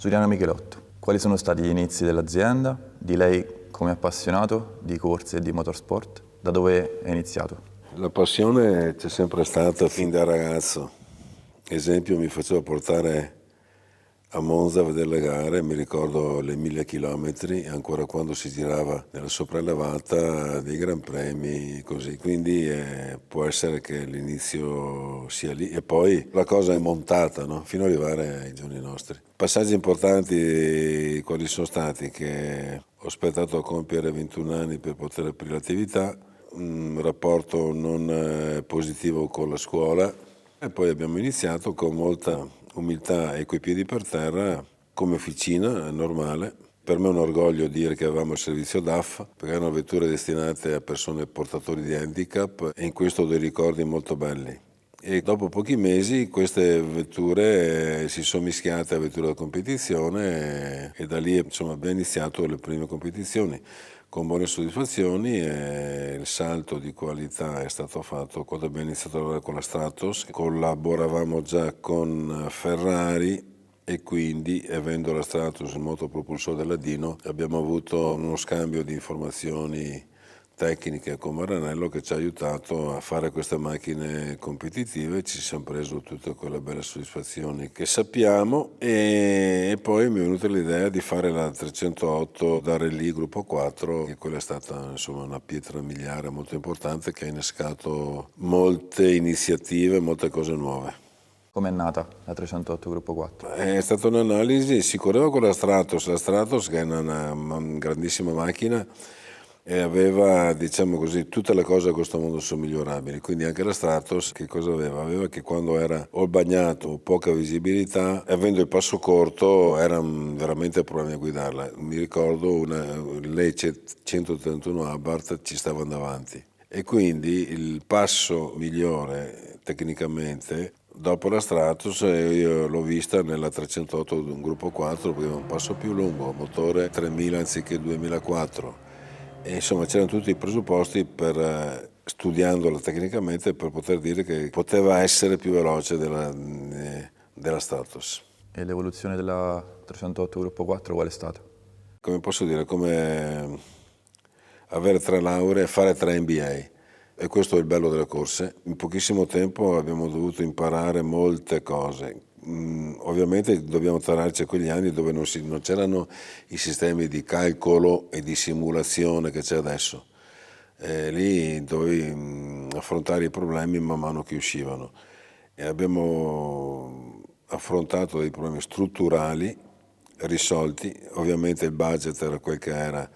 Giuliano Michelotto, quali sono stati gli inizi dell'azienda, di lei come appassionato di corse e di motorsport? Da dove è iniziato? La passione c'è sempre stata fin da ragazzo. Esempio, mi facevo portare a Monza a vedere le gare, mi ricordo le 1000 chilometri, ancora quando si girava nella sopraelevata dei Gran Premi, così. Quindi può essere che l'inizio sia lì e poi la cosa è montata, no? Fino ad arrivare ai giorni nostri. Passaggi importanti quali sono stati? Che ho aspettato a compiere 21 anni per poter aprire l'attività, un rapporto non positivo con la scuola e poi abbiamo iniziato con molta umiltà e coi piedi per terra come officina normale. Per me è un orgoglio dire che avevamo il servizio DAF perché erano vetture destinate a persone portatori di handicap e in questo ho dei ricordi molto belli. E dopo pochi mesi queste vetture si sono mischiate a vetture da competizione e da lì insomma, abbiamo iniziato le prime competizioni con buone soddisfazioni e il salto di qualità è stato fatto quando abbiamo iniziato a lavorare con la Stratos. Collaboravamo già con Ferrari e quindi, avendo la Stratos il motopropulsore della Dino, abbiamo avuto uno scambio di informazioni tecniche con Maranello che ci ha aiutato a fare queste macchine competitive, ci siamo preso tutte quelle belle soddisfazioni che sappiamo e poi mi è venuta l'idea di fare la 308 da Rally Gruppo 4 e quella è stata insomma una pietra miliare molto importante che ha innescato molte iniziative, molte cose nuove. Come è nata la 308 Gruppo 4? È stata un'analisi, si correva con la Stratos che è una grandissima macchina e aveva, diciamo così, tutte le cose a questo mondo sono migliorabili, quindi anche la Stratos che cosa aveva? Aveva che quando era o bagnato o poca visibilità, avendo il passo corto, era veramente problemi a guidarla. Mi ricordo lei 131 Abarth ci stava davanti e quindi il passo migliore tecnicamente dopo la Stratos io l'ho vista nella 308 Gruppo 4 perché è un passo più lungo, motore 3000 anziché 2004 e insomma c'erano tutti i presupposti per studiandola tecnicamente per poter dire che poteva essere più veloce della Stratos. E l'evoluzione della 308 Gruppo 4 qual è stata? Come posso dire, come avere 3 lauree e fare 3 MBA. E questo è il bello delle corse. In pochissimo tempo abbiamo dovuto imparare molte cose. Ovviamente dobbiamo tornarci a quegli anni dove non c'erano i sistemi di calcolo e di simulazione che c'è adesso. Lì dovevi affrontare i problemi man mano che uscivano. E abbiamo affrontato dei problemi strutturali risolti. Ovviamente il budget era quel che era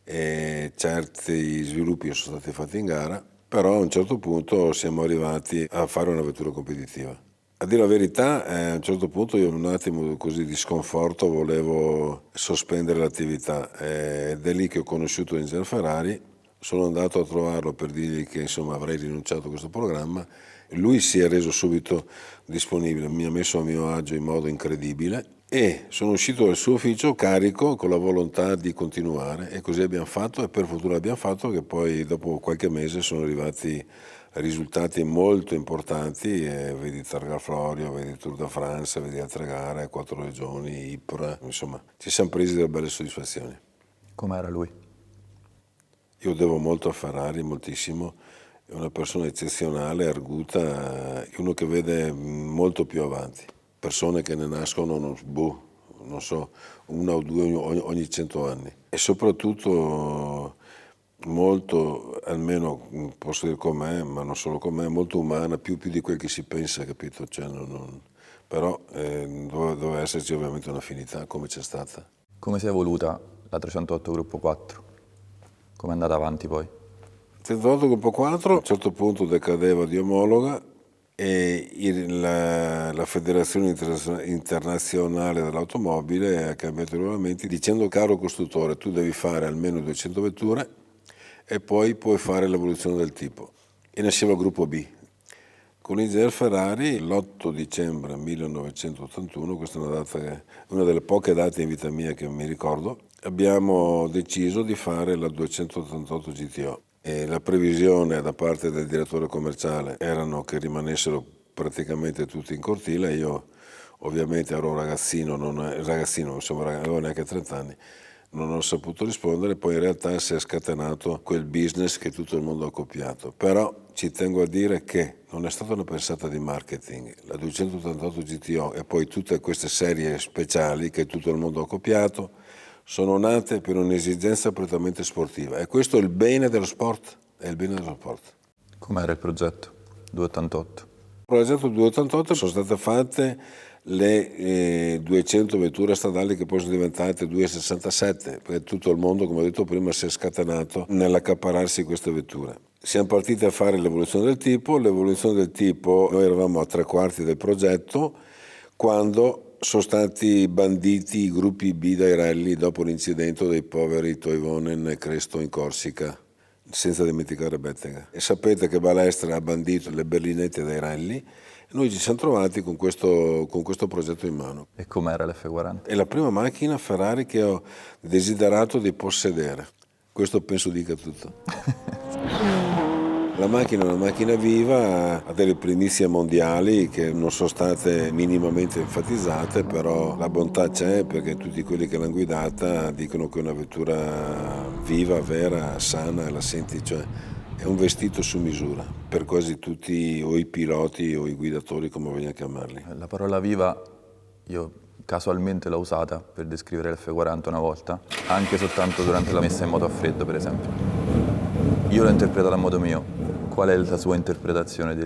e certi sviluppi sono stati fatti in gara, però a un certo punto siamo arrivati a fare una vettura competitiva. A dire la verità, a un certo punto io un attimo così di sconforto volevo sospendere l'attività ed è lì che ho conosciuto Enzo Ferrari, sono andato a trovarlo per dirgli che insomma avrei rinunciato a questo programma, lui si è reso subito disponibile, mi ha messo a mio agio in modo incredibile e sono uscito dal suo ufficio carico con la volontà di continuare e così abbiamo fatto e per fortuna abbiamo fatto che poi dopo qualche mese sono arrivati risultati molto importanti, vedi Targa Florio, vedi Tour de France, vedi altre gare, 4 regioni, Ypres, insomma ci siamo presi delle belle soddisfazioni. Com'era lui? Io devo molto a Ferrari, moltissimo, è una persona eccezionale, arguta, uno che vede molto più avanti, persone che ne nascono, non so, una o due ogni 100 anni e soprattutto molto, almeno posso dire con me, ma non solo con me, molto umana, più di quel che si pensa, capito? Cioè, però doveva esserci ovviamente un'affinità come c'è stata. Come si è evoluta la 308 Gruppo 4? Come è andata avanti poi? 308 Gruppo 4 a un certo punto decadeva di omologa e la Federazione Internazionale dell'Automobile ha cambiato i regolamenti dicendo caro costruttore tu devi fare almeno 200 vetture e poi puoi fare l'evoluzione del tipo. E nasceva il gruppo B. Con Enzo Ferrari l'8 dicembre 1981, questa è una delle poche date in vita mia che mi ricordo, abbiamo deciso di fare la 288 GTO. E la previsione da parte del direttore commerciale erano che rimanessero praticamente tutti in cortile. Io Ovviamente ero un ragazzino, avevo neanche 30 anni, non ho saputo rispondere, poi in realtà si è scatenato quel business che tutto il mondo ha copiato. Però ci tengo a dire che non è stata una pensata di marketing, la 288 GTO e poi tutte queste serie speciali che tutto il mondo ha copiato sono nate per un'esigenza prettamente sportiva e questo è il bene dello sport, è il bene dello sport. Com'era il progetto 288? Il progetto 288 sono state fatte le 200 vetture stradali che poi sono diventate 267, perché tutto il mondo, come ho detto prima, si è scatenato nell'accaparrarsi queste vetture. Siamo partiti a fare l'evoluzione del tipo, noi eravamo a 3/4 del progetto, quando sono stati banditi i gruppi B dai rally dopo l'incidente dei poveri Toivonen e Cresto in Corsica, senza dimenticare Bettega. E sapete che Balestra ha bandito le berlinette dai rally e noi ci siamo trovati con questo progetto in mano. E com'era l'F40? È la prima macchina Ferrari che ho desiderato di possedere. Questo penso dica tutto. La macchina è una macchina viva, ha delle primizie mondiali che non sono state minimamente enfatizzate, però la bontà c'è perché tutti quelli che l'hanno guidata dicono che è una vettura viva, vera, sana, la senti, cioè è un vestito su misura per quasi tutti o i piloti o i guidatori, come vogliamo chiamarli. La parola viva io casualmente l'ho usata per descrivere l'F40 una volta, anche soltanto durante la messa in moto a freddo, per esempio. Io l'ho interpretata a modo mio. Qual è la sua interpretazione di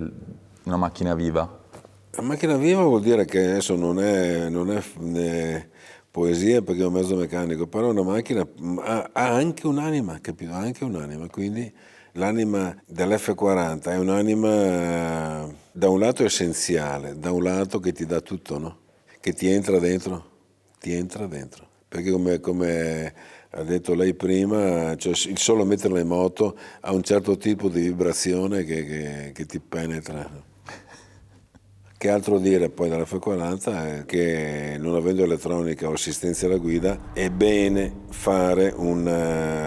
una macchina viva? La macchina viva vuol dire che adesso non è poesia perché è un mezzo meccanico, però una macchina ha anche un'anima, capito? Ha anche un'anima, quindi l'anima dell'F40 è un'anima da un lato essenziale, da un lato che ti dà tutto, no? Che ti entra dentro, perché come ha detto lei prima, cioè il solo metterla in moto ha un certo tipo di vibrazione che ti penetra. Che altro dire poi della F40 è che non avendo elettronica o assistenza alla guida è bene fare un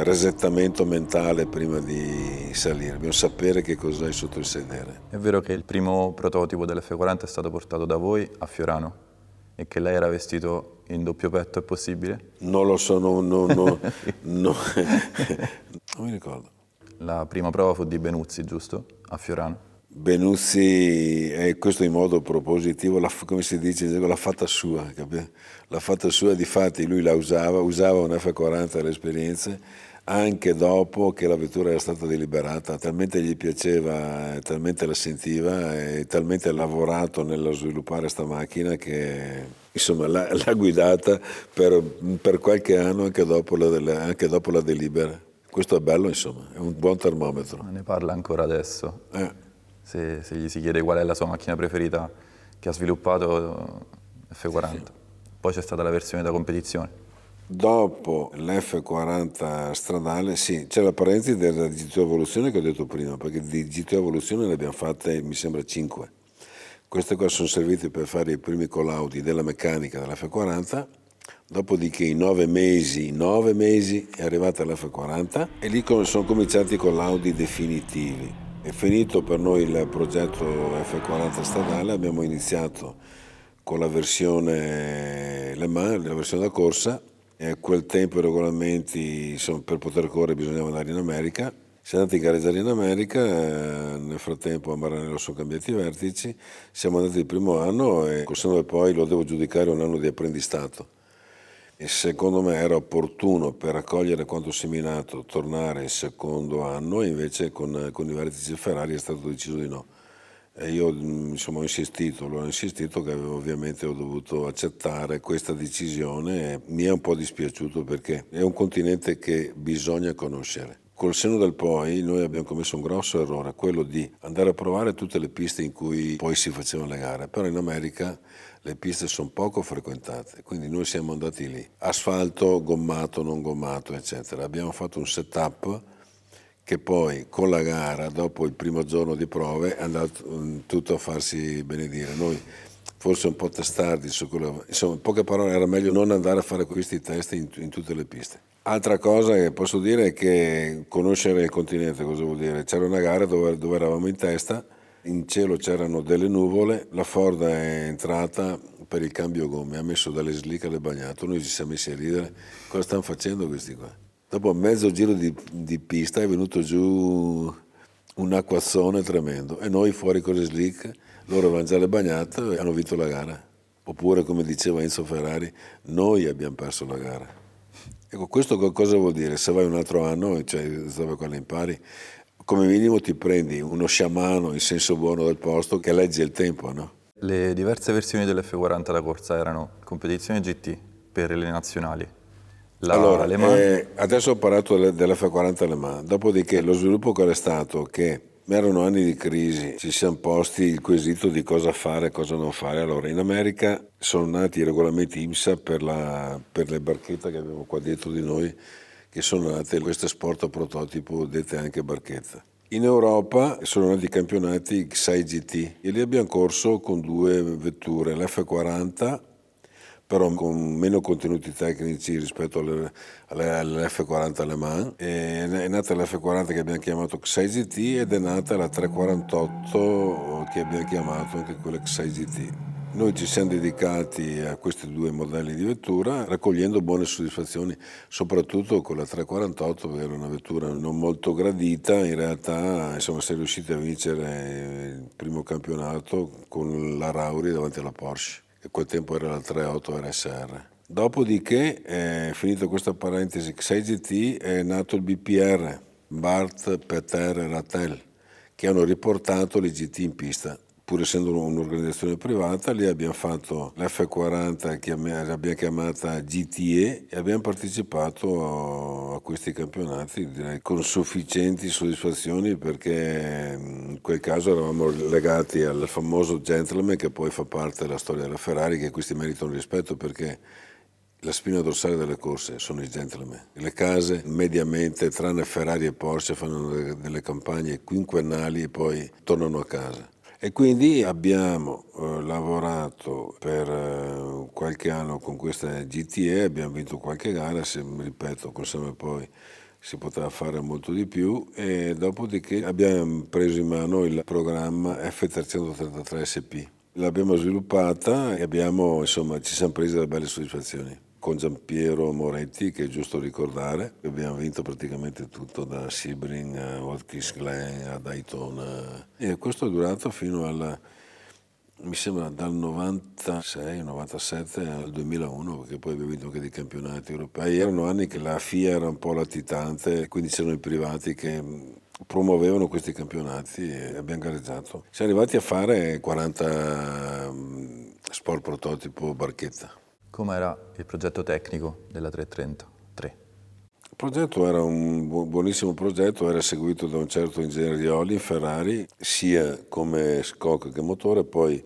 resettamento mentale prima di salire, dobbiamo sapere che cos'hai sotto il sedere. È vero che il primo prototipo dell'F40 è stato portato da voi a Fiorano e che lei era vestito in doppio petto, è possibile? Non lo so, non mi ricordo. La prima prova fu di Benuzzi, giusto? A Fiorano. Benuzzi, questo in modo propositivo, come si dice, l'ha fatta sua, capito? L'ha fatta sua, difatti lui la usava un F40 alle esperienze, anche dopo che la vettura era stata deliberata, talmente gli piaceva, talmente la sentiva e talmente ha lavorato nello sviluppare sta macchina che insomma l'ha guidata per qualche anno anche dopo la delibera. Questo è bello, insomma, è un buon termometro. Ne parla ancora adesso. Se gli si chiede qual è la sua macchina preferita che ha sviluppato, F40. Sì. Poi c'è stata la versione da competizione. Dopo l'F40 stradale, sì, c'è la parentesi della GTO Evoluzione che ho detto prima, perché di GTO Evoluzione ne abbiamo fatte, mi sembra, 5. Queste qua sono servite per fare i primi collaudi della meccanica dell'F40, dopodiché in 9 mesi è arrivata l'F40 e lì sono cominciati i collaudi definitivi. È finito per noi il progetto F40 stradale, abbiamo iniziato con la versione Le Mans, la versione da corsa, e a quel tempo i regolamenti, insomma, per poter correre bisognava andare in America. Siamo andati a gareggiare in America, nel frattempo a Maranello sono cambiati i vertici, siamo andati il primo anno e col poi lo devo giudicare un anno di apprendistato. E secondo me era opportuno per raccogliere quanto seminato tornare il secondo anno e invece con i vertici Ferrari è stato deciso di no. E io insomma l'ho insistito che ovviamente ho dovuto accettare questa decisione e mi è un po' dispiaciuto perché è un continente che bisogna conoscere. Col senno del poi noi abbiamo commesso un grosso errore, quello di andare a provare tutte le piste in cui poi si facevano le gare, però in America le piste sono poco frequentate, quindi noi siamo andati lì, asfalto, gommato, non gommato, eccetera. Abbiamo fatto un setup che poi con la gara, dopo il primo giorno di prove, è andato tutto a farsi benedire. Noi forse un po' testardi su quello, insomma, in poche parole era meglio non andare a fare questi test in tutte le piste. Altra cosa che posso dire è che conoscere il continente cosa vuol dire? C'era una gara dove eravamo in testa, in cielo c'erano delle nuvole, la Ford è entrata per il cambio gomme, ha messo dalle slick alle bagnato, noi ci siamo messi a ridere, cosa stanno facendo questi qua? Dopo mezzo giro di pista è venuto giù un acquazzone tremendo e noi fuori con le slick, loro avevano già le bagnate e hanno vinto la gara. Oppure, come diceva Enzo Ferrari, noi abbiamo perso la gara. Ecco, questo cosa vuol dire? Se vai un altro anno, cioè dove quella impari, come minimo ti prendi uno sciamano in senso buono del posto che legge il tempo, no? Le diverse versioni dell'F40 da corsa erano competizione GT per le nazionali. Allora, Le Mans, adesso ho parlato dell'F40 Le Mans, dopodiché lo sviluppo qual è stato? Che erano anni di crisi, ci siamo posti il quesito di cosa fare e cosa non fare. Allora, in America sono nati i regolamenti IMSA per le barchette che abbiamo qua dietro di noi, che sono nate queste sport a prototipo dette anche barchette. In Europa sono nati i campionati XI GT e lì abbiamo corso con due vetture, l'F40 però con meno contenuti tecnici rispetto all'F40 Le Mans. È nata l'F40 che abbiamo chiamato XI GT ed è nata la 348 che abbiamo chiamato anche quella XI GT. Noi ci siamo dedicati a questi due modelli di vettura raccogliendo buone soddisfazioni, soprattutto con la 348 che era una vettura non molto gradita, in realtà siamo riusciti a vincere il primo campionato con la Rauri davanti alla Porsche. Che quel tempo era la 3.8 RSR. Dopodiché, finita questa parentesi XI GT, è nato il BPR, Bart, Peter e Rattel, che hanno riportato le GT in pista. Pur essendo un'organizzazione privata, lì abbiamo fatto l'F40 che abbiamo chiamata GTE e abbiamo partecipato a questi campionati, direi con sufficienti soddisfazioni, perché in quel caso eravamo legati al famoso gentleman che poi fa parte della storia della Ferrari, che questi meritano rispetto perché la spina dorsale delle corse sono i gentleman. Le case mediamente, tranne Ferrari e Porsche, fanno delle campagne quinquennali e poi tornano a casa. E quindi abbiamo lavorato per qualche anno con questa GTE, abbiamo vinto qualche gara, ripeto, con sempre poi si poteva fare molto di più e dopodiché abbiamo preso in mano il programma F333 SP. L'abbiamo sviluppata e ci siamo presi delle belle soddisfazioni. Con Giampiero Moretti, che è giusto ricordare, abbiamo vinto praticamente tutto, da Sebring a Watkins Glen a Daytona, e questo è durato fino mi sembra dal 96-97 al 2001, perché poi abbiamo vinto anche dei campionati europei. Erano anni che la FIA era un po' latitante, quindi c'erano i privati che promuovevano questi campionati e abbiamo gareggiato. Siamo arrivati a fare 40 sport prototipo barchetta. com'era il progetto tecnico della 333? Il progetto era un buonissimo progetto, era seguito da un certo ingegnere Rioli in Ferrari, sia come scocco che motore, poi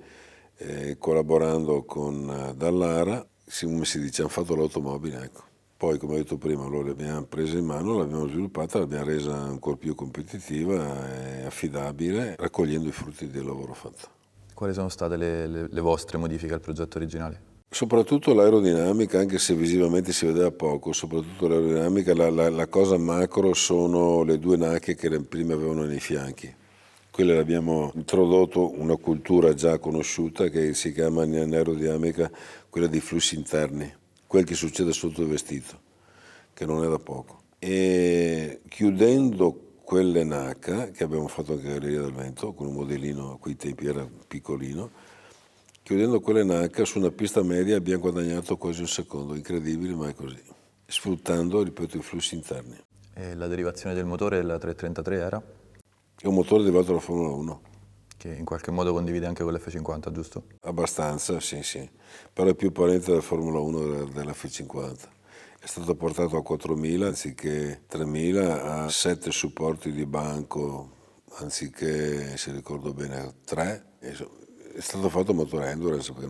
collaborando con Dallara, come si dice, hanno fatto l'automobile, ecco. Poi, come ho detto prima, lo l'abbiamo presa in mano, l'abbiamo sviluppata, l'abbiamo resa ancora più competitiva e affidabile, raccogliendo i frutti del lavoro fatto. Quali sono state le vostre modifiche al progetto originale? Soprattutto l'aerodinamica, anche se visivamente si vedeva poco, soprattutto l'aerodinamica, la cosa macro sono le due nacche che prima avevano nei fianchi. Quelle abbiamo introdotto una cultura già conosciuta che si chiama in aerodinamica quella dei flussi interni, quel che succede sotto il vestito, che non è da poco. E chiudendo quelle NH, che abbiamo fatto anche a Galleria del Vento, con un modellino, a quei tempi era piccolino, chiudendo quelle NH su una pista media abbiamo guadagnato quasi un secondo, incredibile ma è così, sfruttando, ripeto, i flussi interni. E la derivazione del motore della 333 era? È un motore derivato dalla Formula 1. Che in qualche modo condivide anche con l'F50, giusto? Abbastanza, sì, però è più parente della Formula 1 dell'F50. È stato portato a 4.000 anziché 3.000, a 7 supporti di banco anziché, se ricordo bene, 3. È stato fatto motore endurance, perché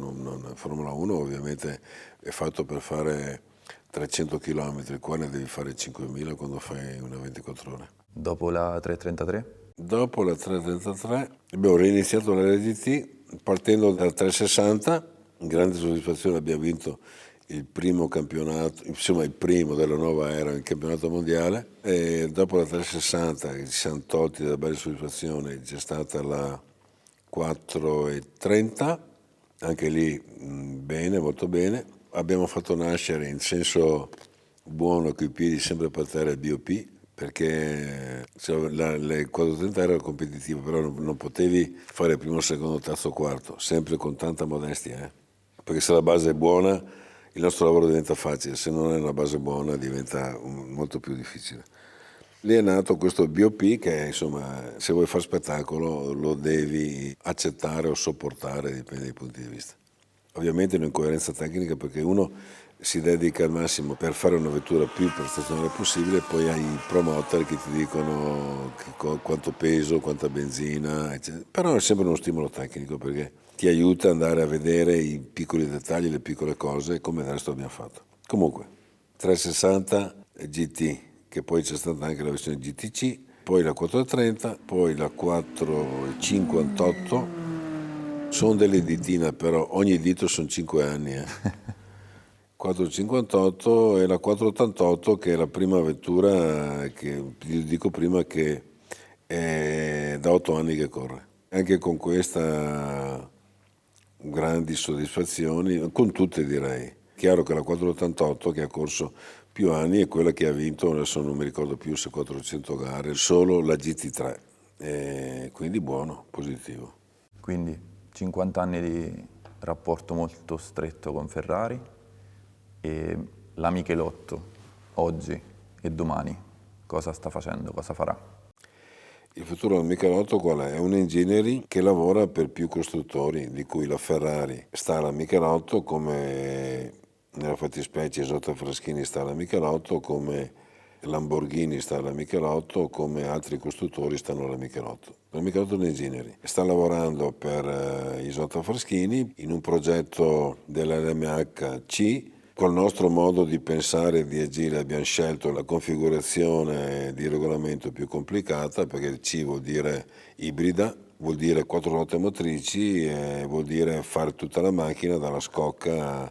Formula 1 ovviamente è fatto per fare 300 km, qua ne devi fare 5.000 quando fai una 24 ore. Dopo la 333? Dopo la 333 abbiamo reiniziato la RGT partendo dal 360, in grande soddisfazione abbiamo vinto il primo campionato, insomma il primo della nuova era, il campionato mondiale, e dopo la 360 che ci siamo tolti da belle soddisfazioni c'è stata la 4,30, anche lì bene, molto bene. Abbiamo fatto nascere in senso buono coi piedi sempre per terra il BOP, perché le 4,30 era competitivo, però non potevi fare primo, secondo, terzo, quarto, sempre con tanta modestia, perché se la base è buona il nostro lavoro diventa facile, se non è una base buona diventa molto più difficile. Lì è nato questo BOP che insomma, se vuoi fare spettacolo lo devi accettare o sopportare, dipende dai punti di vista. Ovviamente un'incoerenza tecnica, perché uno si dedica al massimo per fare una vettura più prestazionale possibile, poi hai i promoter che ti dicono quanto peso, quanta benzina, eccetera. Però è sempre uno stimolo tecnico, perché ti aiuta ad andare a vedere i piccoli dettagli, le piccole cose, come del resto abbiamo fatto. Comunque, 360 GT, che poi c'è stata anche la versione GTC, poi la 430, poi la 458. Sono delle ditine, però ogni dito sono 5 anni. 458 e la 488, che è la prima vettura che ti dico prima, che è da 8 anni che corre. Anche con questa grandi soddisfazioni, con tutte direi. Chiaro che la 488, che ha corso più anni, è quella che ha vinto, adesso non mi ricordo più se 400 gare, solo la GT3, quindi buono, positivo. Quindi 50 anni di rapporto molto stretto con Ferrari, e la Michelotto oggi e domani cosa sta facendo, cosa farà? Il futuro del Michelotto qual è? È un engineering che lavora per più costruttori, di cui la Ferrari sta alla Michelotto, come nella fattispecie Isotta Fraschini sta alla Michelotto, come Lamborghini sta alla Michelotto, come altri costruttori stanno alla Michelotto. La Michelotto è un engineering. Sta lavorando per Isotta Fraschini in un progetto dell'LMH-C. Col nostro modo di pensare e di agire abbiamo scelto la configurazione di regolamento più complicata, perché il C vuol dire ibrida, vuol dire 4 ruote motrici e vuol dire fare tutta la macchina dalla scocca,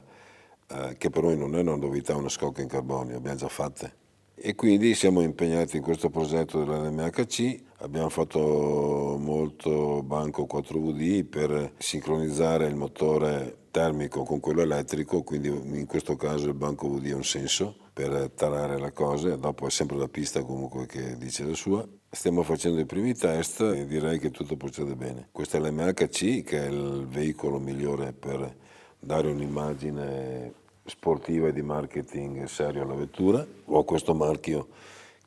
che per noi non è una novità, una scocca in carbonio, abbiamo già fatte. E quindi siamo impegnati in questo progetto dell'LMHC, abbiamo fatto molto banco 4VD per sincronizzare il motore termico con quello elettrico, quindi in questo caso il banco VD ha un senso per tarare la cosa, dopo è sempre la pista comunque che dice la sua. Stiamo facendo i primi test e direi che tutto procede bene. Questo è l'MHC, che è il veicolo migliore per dare un'immagine sportiva e di marketing serio alla vettura. Ho questo marchio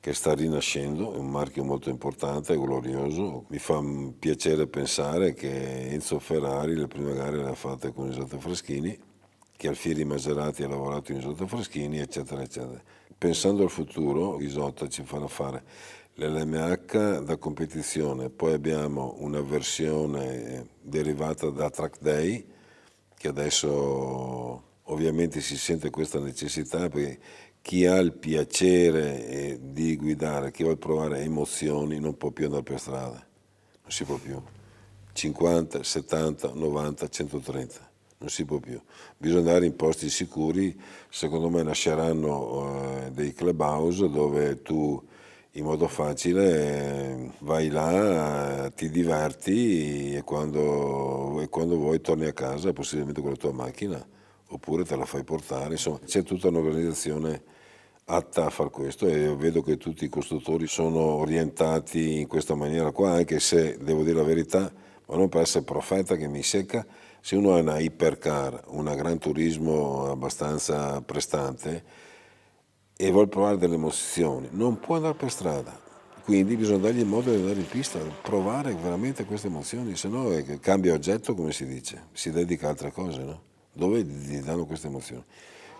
che sta rinascendo, è un marchio molto importante e glorioso. Mi fa piacere pensare che Enzo Ferrari le prime gare le ha fatte con Isotta Fraschini, che Alfieri Maserati ha lavorato in Isotta Fraschini, eccetera, eccetera. Pensando al futuro, Isotta ci farà fare l'LMH da competizione, poi abbiamo una versione derivata da Track Day, che adesso ovviamente si sente questa necessità, perché chi ha il piacere di guidare, chi vuole provare emozioni, non può più andare per strada, non si può più. 50, 70, 90, 130, non si può più. Bisogna andare in posti sicuri, secondo me nasceranno dei clubhouse dove tu in modo facile vai là, ti diverti e quando vuoi torni a casa, possibilmente con la tua macchina, oppure te la fai portare. Insomma, c'è tutta un'organizzazione atta a far questo e io vedo che tutti i costruttori sono orientati in questa maniera qua, anche se devo dire la verità, ma non per essere profeta che mi secca, se uno ha una hypercar, una Gran Turismo abbastanza prestante e vuol provare delle emozioni, non può andare per strada. Quindi bisogna dargli il modo di andare in pista, provare veramente queste emozioni, se no cambia oggetto, come si dice, si dedica a altre cose, no? Dove gli danno queste emozioni.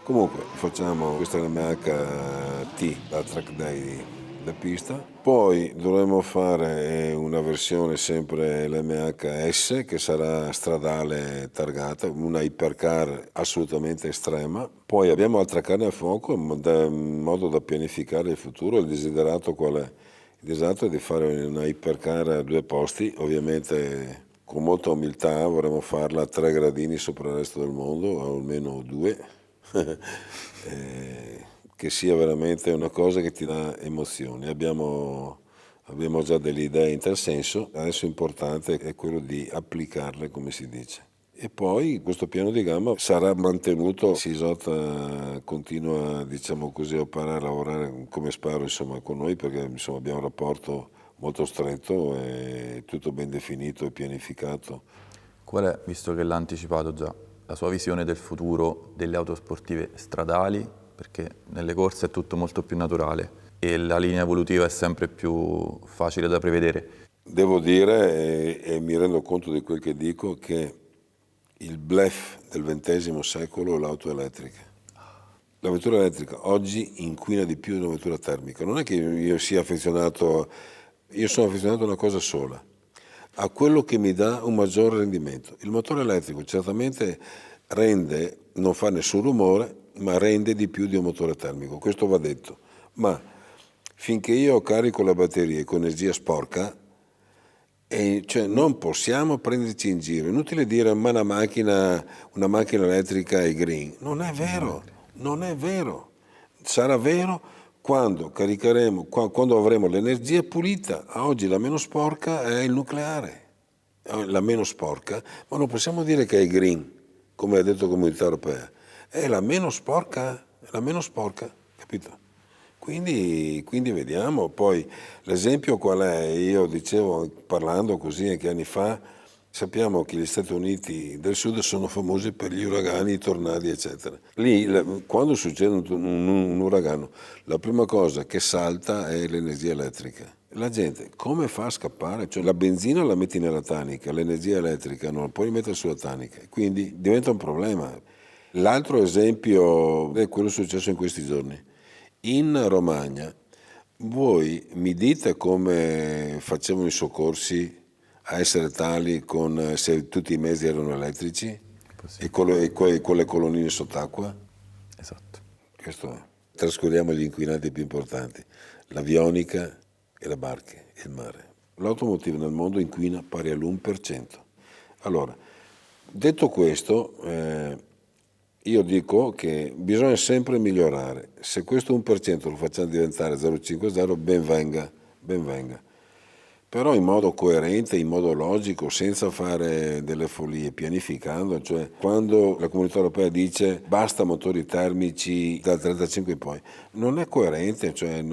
Comunque facciamo questa LMH-T, la track day da pista, poi dovremo fare una versione sempre LMH-S che sarà stradale targata, una hypercar assolutamente estrema. Poi abbiamo altra carne a fuoco in modo da pianificare il futuro. Il desiderato qual è? Il desiderato è di fare una hypercar a 2 posti, ovviamente con molta umiltà vorremmo farla a 3 gradini sopra il resto del mondo, o almeno 2, che sia veramente una cosa che ti dà emozioni. Abbiamo abbiamo già delle idee in tal senso, adesso l'importante è quello di applicarle, come si dice. E poi questo piano di gamma sarà mantenuto, Sisot continua, diciamo così, a operare, a lavorare come spero, insomma, con noi, perché insomma, abbiamo un rapporto molto stretto e tutto ben definito e pianificato. Qual è, visto che l'ha anticipato già, la sua visione del futuro delle auto sportive stradali? Perché nelle corse è tutto molto più naturale e la linea evolutiva è sempre più facile da prevedere. Devo dire, e mi rendo conto di quel che dico, che il bluff del XX secolo è l'auto elettrica. La vettura elettrica oggi inquina di più della vettura termica. Non è che io sia affezionato, io sono affezionato a una cosa sola, a quello che mi dà un maggiore rendimento. Il motore elettrico certamente rende, non fa nessun rumore, ma rende di più di un motore termico, questo va detto. Ma finché io carico le batterie con energia sporca, cioè non possiamo prenderci in giro. Inutile dire ma una macchina elettrica è green. Non è vero, non è vero. Sarà vero quando caricheremo, quando avremo l'energia pulita. Oggi la meno sporca è il nucleare. La meno sporca, ma non possiamo dire che è green, come ha detto la Comunità Europea. È la meno sporca, capito? Quindi vediamo, poi l'esempio qual è? Io dicevo, parlando così anche anni fa, sappiamo che gli Stati Uniti del Sud sono famosi per gli uragani, i tornadi, eccetera. Lì, quando succede un uragano, la prima cosa che salta è l'energia elettrica. La gente come fa a scappare? Cioè, la benzina la metti nella tanica, l'energia elettrica non la puoi mettere sulla tanica, quindi diventa un problema. L'altro esempio è quello successo in questi giorni. In Romagna, voi mi dite come facevano i soccorsi a essere tali se tutti i mezzi erano elettrici e con le colonnine sott'acqua? Esatto. Questo è. Trascuriamo gli inquinanti più importanti, l'avionica e le barche e il mare. L'automotive nel mondo inquina pari all'1%. Allora, detto questo, io dico che bisogna sempre migliorare. Se questo 1% lo facciamo diventare 0,50, ben venga, ben venga. Però in modo coerente, in modo logico, senza fare delle follie, pianificando. Cioè, quando la Comunità Europea dice basta motori termici dal 35 in poi, non è coerente, cioè,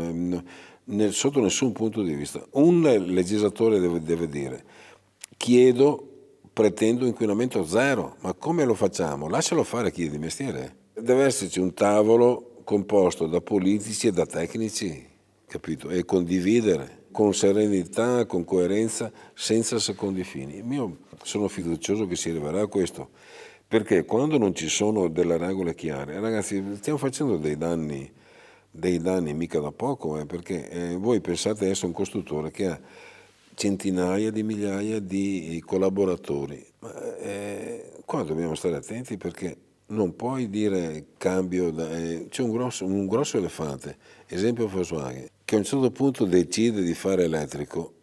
sotto nessun punto di vista. Un legislatore deve dire pretendo inquinamento zero, ma come lo facciamo? Lascialo fare chi è di mestiere. Deve esserci un tavolo composto da politici e da tecnici, capito? E condividere con serenità, con coerenza, senza secondi fini. Io sono fiducioso che si arriverà a questo, perché quando non ci sono delle regole chiare, ragazzi, stiamo facendo dei danni mica da poco, perché voi pensate adesso a un costruttore che ha centinaia di migliaia di collaboratori. Qua dobbiamo stare attenti perché non puoi dire cambio, c'è un grosso elefante, esempio Volkswagen, che a un certo punto decide di fare elettrico.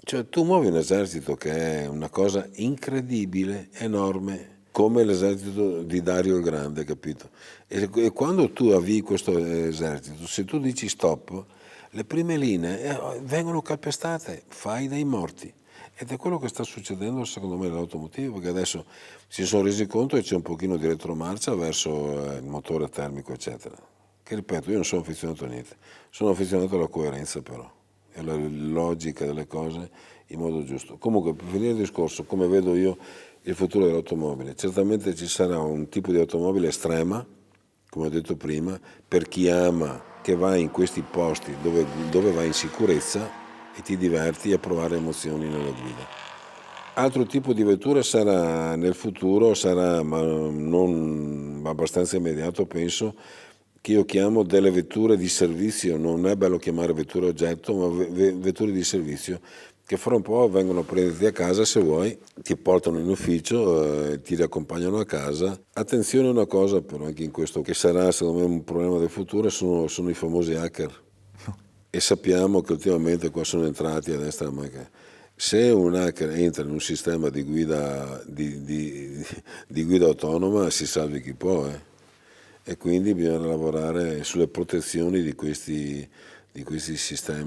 Cioè tu muovi un esercito che è una cosa incredibile, enorme, come l'esercito di Dario il Grande, capito? E quando tu avvii questo esercito, se tu dici stop, le prime linee vengono calpestate, fai dei morti. Ed è quello che sta succedendo secondo me nell'automotive, perché adesso si sono resi conto che c'è un pochino di retromarcia verso il motore termico, eccetera. Che ripeto, io non sono affezionato a niente, sono affezionato alla coerenza però, e alla logica delle cose in modo giusto. Comunque, per finire il discorso, come vedo io il futuro dell'automobile, certamente ci sarà un tipo di automobile estrema, come ho detto prima, per chi ama, che va in questi posti dove vai in sicurezza e ti diverti a provare emozioni nella guida. Altro tipo di vettura sarà nel futuro, sarà ma non abbastanza immediato penso, che io chiamo delle vetture di servizio, non è bello chiamare vetture oggetto, ma vetture di servizio, che fra un po' vengono a prenderti a casa se vuoi, ti portano in ufficio, ti riaccompagnano a casa. Attenzione a una cosa però anche in questo, che sarà secondo me un problema del futuro, sono i famosi hacker. E sappiamo che ultimamente qua sono entrati a destra, ma che se un hacker entra in un sistema di guida, di guida autonoma si salvi chi può. E quindi bisogna lavorare sulle protezioni di questi di questi sistemi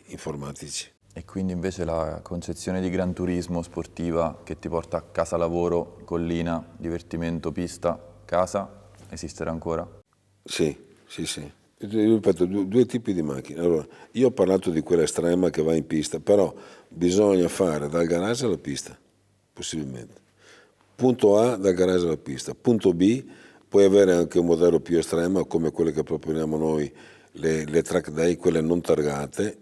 informatici. E quindi invece la concezione di gran turismo sportiva che ti porta a casa lavoro, collina, divertimento, pista, casa, esisterà ancora? Sì, sì, sì. Io ripeto, due tipi di macchine. Allora, io ho parlato di quella estrema che va in pista, però bisogna fare dal garage alla pista, possibilmente. Punto A dal garage alla pista. Punto B, puoi avere anche un modello più estremo come quelle che proponiamo noi, le track day, quelle non targate,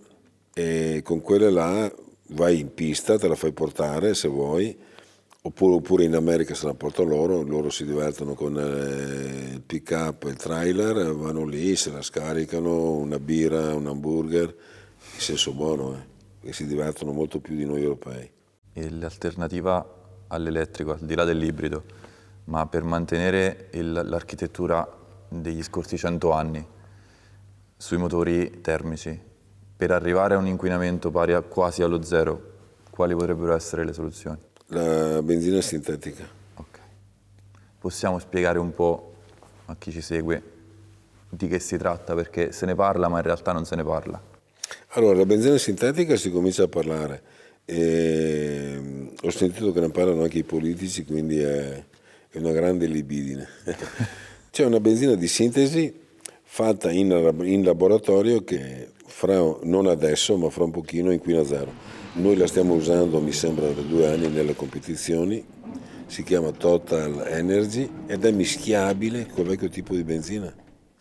e con quelle là vai in pista, te la fai portare se vuoi, oppure in America se la portano loro si divertono con il pick up e il trailer, vanno lì, se la scaricano, una birra, un hamburger, in senso buono, e si divertono molto più di noi europei. E l'alternativa all'elettrico, al di là dell'ibrido, ma per mantenere l'architettura degli scorsi 100 anni sui motori termici, per arrivare a un inquinamento pari a quasi allo zero, quali potrebbero essere le soluzioni? La benzina sintetica. Ok. Possiamo spiegare un po' a chi ci segue di che si tratta, perché se ne parla ma in realtà non se ne parla. Allora, la benzina sintetica si comincia a parlare. Ho sentito che ne parlano anche i politici, quindi è una grande libidine. C'è una benzina di sintesi fatta in laboratorio che non adesso, ma fra un pochino inquina zero. Noi la stiamo usando, mi sembra, da 2 anni nelle competizioni. Si chiama Total Energy ed è mischiabile col vecchio tipo di benzina.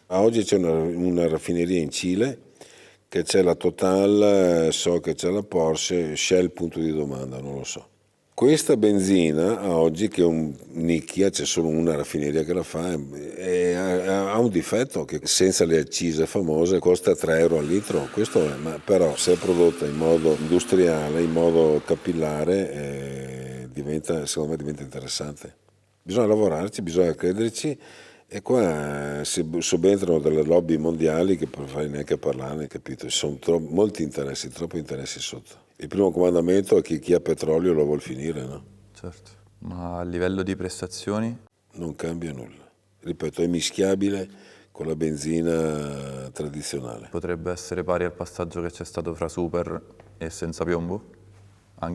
A oggi c'è una raffineria in Cile che c'è la Total, so che c'è la Porsche, Shell punto di domanda, non lo so. Questa benzina a oggi, che è un nicchia, c'è solo una raffineria che la fa, ha un difetto che senza le accise famose costa 3 euro al litro, questo è, ma però se è prodotta in modo industriale, in modo capillare, secondo me diventa interessante. Bisogna lavorarci, bisogna crederci. E qua si subentrano delle lobby mondiali che non fai neanche a parlarne, capito? Ci sono molti interessi, troppi interessi sotto. Il primo comandamento è che chi ha petrolio lo vuol finire, no? Certo. Ma a livello di prestazioni? Non cambia nulla. Ripeto, è mischiabile con la benzina tradizionale. Potrebbe essere pari al passaggio che c'è stato fra super e senza piombo?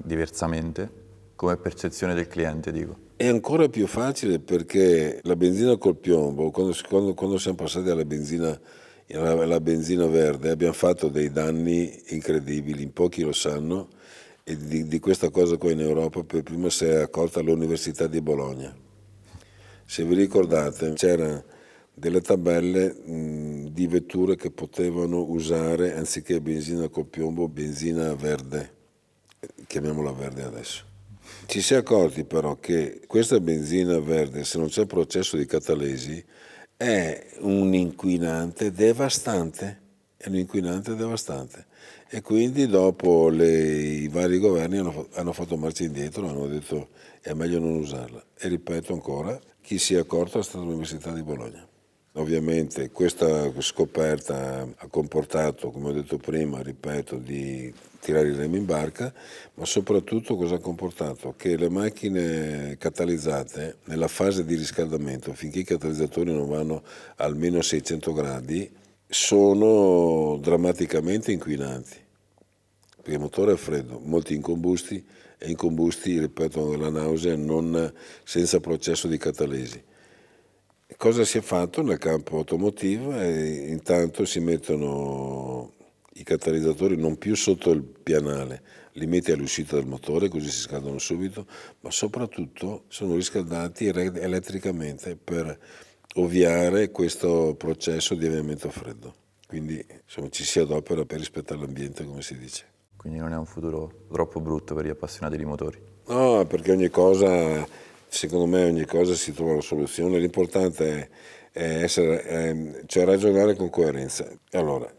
Diversamente? Come percezione del cliente, dico. È ancora più facile perché la benzina col piombo, quando siamo passati alla benzina verde, abbiamo fatto dei danni incredibili, in pochi lo sanno, e di questa cosa qua in Europa per prima si è accorta l'Università di Bologna. Se vi ricordate, c'erano delle tabelle di vetture che potevano usare, anziché benzina col piombo, benzina verde, chiamiamola verde adesso. Ci si è accorti però che questa benzina verde, se non c'è processo di catalesi, è un inquinante devastante, e quindi dopo i vari governi hanno fatto marcia indietro, hanno detto è meglio non usarla. E ripeto ancora, chi si è accorto è stata l'Università di Bologna. Ovviamente questa scoperta ha comportato, come ho detto prima, ripeto, di tirare i remi in barca, ma soprattutto cosa ha comportato? Che le macchine catalizzate nella fase di riscaldamento, finché i catalizzatori non vanno almeno a 600 gradi, sono drammaticamente inquinanti. Perché il motore è freddo, molti incombusti, e incombusti, ripeto, la nausea senza processo di catalesi. Cosa si è fatto nel campo automotivo? Intanto si mettono i catalizzatori non più sotto il pianale, li metti all'uscita del motore così si scaldano subito, ma soprattutto sono riscaldati elettricamente per ovviare questo processo di avviamento freddo. Quindi insomma, ci si adopera per rispettare l'ambiente, come si dice. Quindi non è un futuro troppo brutto per gli appassionati di motori. No, perché secondo me ogni cosa si trova una soluzione, l'importante è cioè ragionare con coerenza. Allora,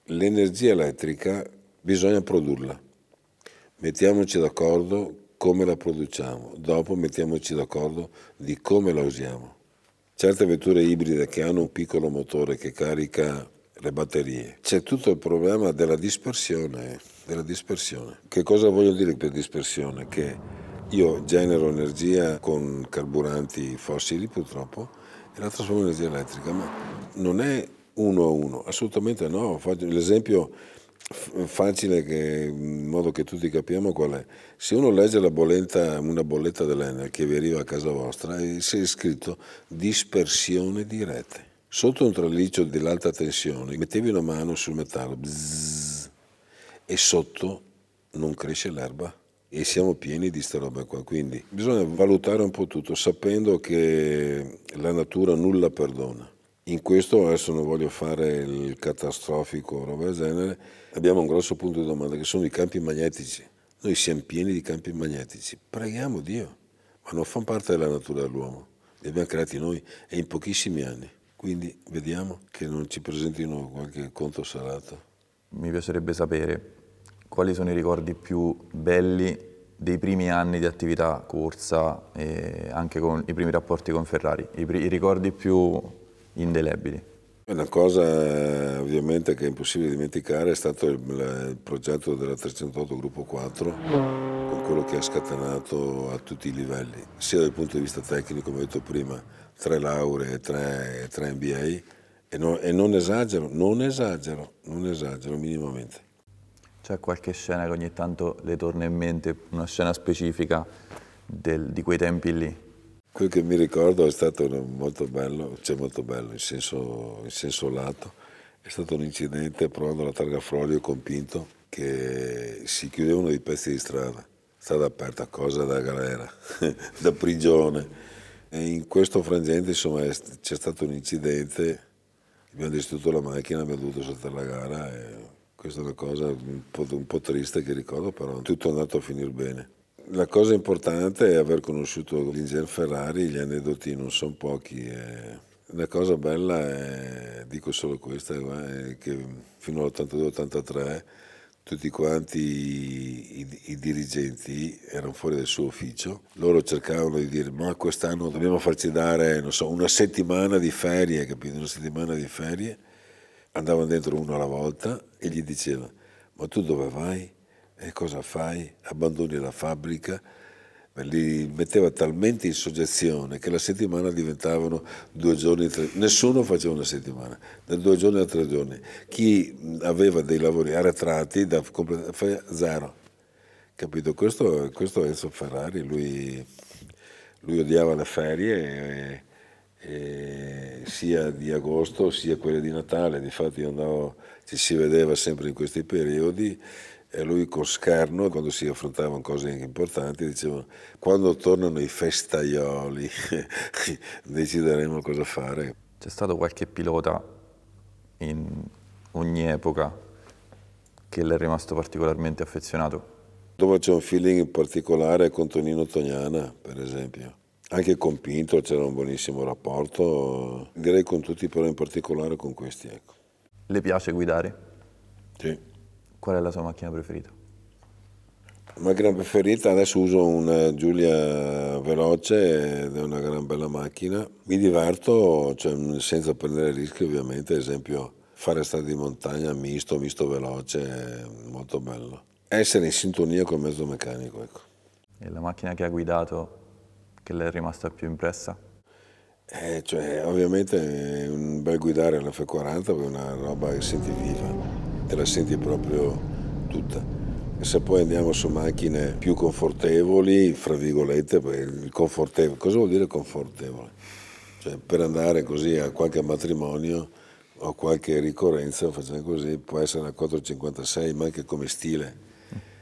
l'energia elettrica bisogna produrla, mettiamoci d'accordo come la produciamo, dopo mettiamoci d'accordo di come la usiamo. Certe vetture ibride che hanno un piccolo motore che carica le batterie, c'è tutto il problema della dispersione. Che cosa voglio dire per dispersione? Che io genero energia con carburanti fossili purtroppo e la trasformo in energia elettrica, ma non è uno a uno, assolutamente no. Faccio l'esempio facile in modo che tutti capiamo qual è. Se uno legge una bolletta dell'Enel che vi arriva a casa vostra, c'è scritto dispersione di rete. Sotto un traliccio dell'alta tensione mettevi una mano sul metallo, bzzz, e sotto non cresce l'erba. E siamo pieni di sta roba qua, quindi bisogna valutare un po' tutto, sapendo che la natura nulla perdona. In questo adesso non voglio fare il catastrofico o roba del genere, abbiamo un grosso punto di domanda che sono i campi magnetici. Noi siamo pieni di campi magnetici, preghiamo Dio, ma non fanno parte della natura dell'uomo, li abbiamo creati noi e in pochissimi anni. Quindi vediamo che non ci presentino qualche conto salato. Mi piacerebbe sapere quali sono i ricordi più belli dei primi anni di attività corsa e anche con i primi rapporti con Ferrari, i ricordi più indelebili. Una cosa ovviamente che è impossibile dimenticare è stato il progetto della 308 Gruppo 4, con quello che ha scatenato a tutti i livelli, sia dal punto di vista tecnico, come ho detto prima, 3 lauree e 3 MBA, e non esagero minimamente. C'è qualche scena che ogni tanto le torna in mente, una scena specifica di quei tempi lì? Quel che mi ricordo è stato molto bello, in senso lato, è stato un incidente provando la targa Frolio con Pinto, che si chiudevano dei pezzi di strada aperta, cosa da galera, da prigione. E in questo frangente insomma c'è stato un incidente, abbiamo distrutto la macchina, abbiamo dovuto saltare la gara e questa è una cosa un po' triste che ricordo, però tutto è andato a finire bene. La cosa importante è aver conosciuto l'ingegner Ferrari, gli aneddoti non sono pochi. La cosa bella è, dico solo questa, è che fino all'82-83 tutti quanti i dirigenti erano fuori dal suo ufficio, loro cercavano di dire ma quest'anno dobbiamo farci dare, non so, una settimana di ferie, capito? Una settimana di ferie, andavano dentro uno alla volta e gli diceva ma tu dove vai? E cosa fai? Abbandoni la fabbrica? Li metteva talmente in soggezione che la settimana diventavano 2 giorni, 3. Nessuno faceva una settimana, da 2 giorni a 3 giorni. Chi aveva dei lavori arretrati da zero. Capito? Questo è Enzo Ferrari, lui odiava le ferie, sia di agosto sia quelle di Natale. Difatti ci si vedeva sempre in questi periodi. E lui con scherno, quando si affrontavano cose importanti, diceva quando tornano i festaioli decideremo cosa fare. C'è stato qualche pilota in ogni epoca che le è rimasto particolarmente affezionato? Dove c'è un feeling particolare con Tonino Tognana, per esempio. Anche con Pinto c'era un buonissimo rapporto, direi con tutti, però in particolare con questi. Ecco. Le piace guidare? Sì. Qual è la sua macchina preferita? La macchina preferita, adesso uso una Giulia veloce ed è una gran bella macchina. Mi diverto, cioè, senza prendere rischi ovviamente, ad esempio fare strade di montagna misto veloce, è molto bello. Essere in sintonia col mezzo meccanico, ecco. E la macchina che ha guidato che le è rimasta più impressa? Cioè, ovviamente è un bel guidare la F40 perché è una roba che senti viva, te la senti proprio tutta. E se poi andiamo su macchine più confortevoli, fra virgolette, confortevole, cosa vuol dire confortevole? Cioè, per andare così a qualche matrimonio o qualche ricorrenza, facciamo così, può essere una 456, ma anche come stile.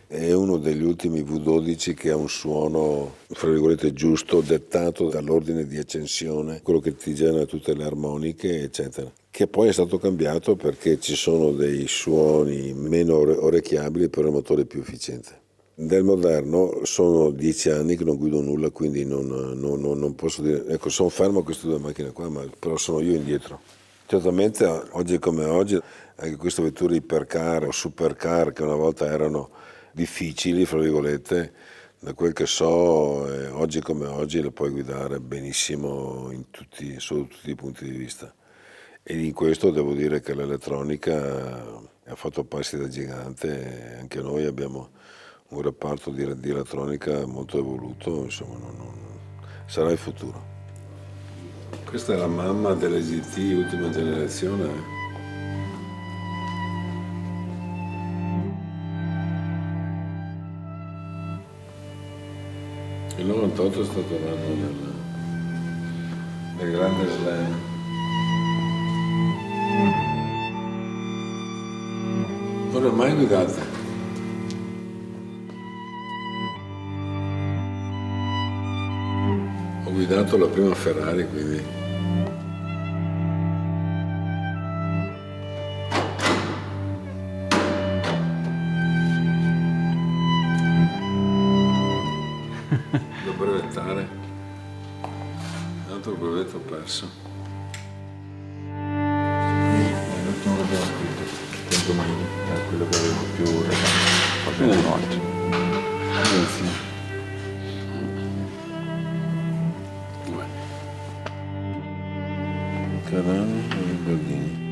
È uno degli ultimi V12 che ha un suono, fra virgolette, giusto, dettato dall'ordine di accensione, quello che ti genera tutte le armoniche, eccetera. Che poi è stato cambiato perché ci sono dei suoni meno orecchiabili per un motore più efficiente. Del moderno sono 10 anni che non guido nulla, quindi non posso dire, ecco, sono fermo a queste 2 macchine qua, però sono io indietro. Certamente oggi come oggi, anche queste vetture ipercar o supercar che una volta erano difficili, fra virgolette, da quel che so, oggi come oggi le puoi guidare benissimo sotto tutti i punti di vista. E in questo devo dire che l'elettronica ha fatto passi da gigante, e anche noi abbiamo un reparto di elettronica molto evoluto, insomma sarà il futuro. Questa è la mamma delle GT ultima generazione. 98 è stato l'anno del grande slam. Non ho mai guidato. Ho guidato la prima Ferrari, quindi. Da brevettare. Tanto il brevetto ho perso. L'ultimo che abbiamo scritto, 100 mili, è quello che avevo più recente, poi ce ne sono altri. Grazie. Carano e Gordini.